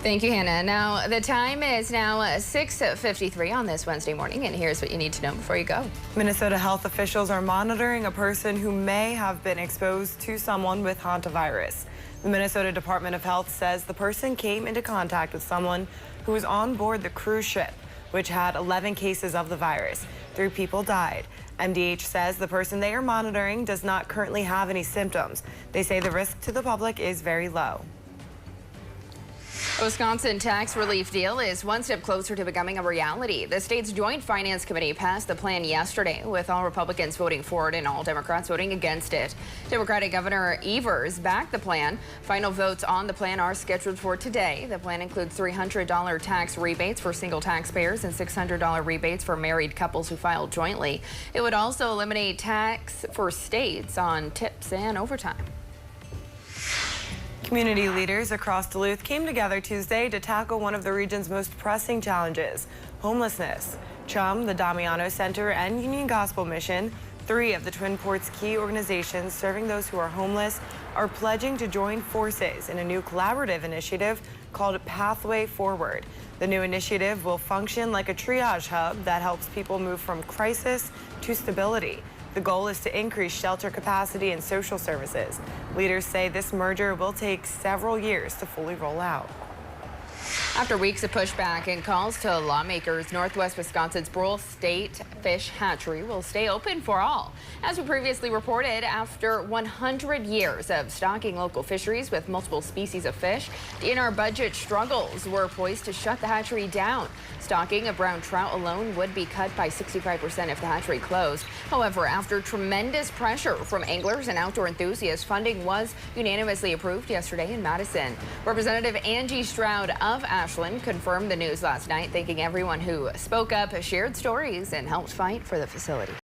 Thank you, Hannah. Now, the time is now 6:53 on this Wednesday morning, and here's what you need to know before you go. Minnesota health officials are monitoring a person who may have been exposed to someone with hantavirus. The Minnesota Department of Health says the person came into contact with someone who was on board the cruise ship, which had 11 cases of the virus. 3 people died. MDH says the person they are monitoring does not currently have any symptoms. They say the risk to the public is very low. A Wisconsin tax relief deal is one step closer to becoming a reality. The state's Joint Finance Committee passed the plan yesterday, with all Republicans voting for it and all Democrats voting against it. Democratic Governor Evers backed the plan. Final votes on the plan are scheduled for today. The plan includes $300 tax rebates for single taxpayers and $600 rebates for married couples who filed jointly. It would also eliminate tax for states on tips and overtime. Community leaders across Duluth came together Tuesday to tackle one of the region's most pressing challenges, homelessness. CHUM, the Damiano Center, and Union Gospel Mission, 3 of the Twin Ports' key organizations serving those who are homeless, are pledging to join forces in a new collaborative initiative called Pathway Forward. The new initiative will function like a triage hub that helps people move from crisis to stability. The goal is to increase shelter capacity and social services. Leaders say this merger will take several years to fully roll out. After weeks of pushback and calls to lawmakers, Northwest Wisconsin's Brule State Fish Hatchery will stay open for all. As we previously reported, after 100 years of stocking local fisheries with multiple species of fish, DNR budget struggles were poised to shut the hatchery down. Stocking of brown trout alone would be cut by 65% if the hatchery closed. However, after tremendous pressure from anglers and outdoor enthusiasts, funding was unanimously approved yesterday in Madison. Representative Angie Stroud of Ashland confirmed the news last night, thanking everyone who spoke up, shared stories, and helped fight for the facility.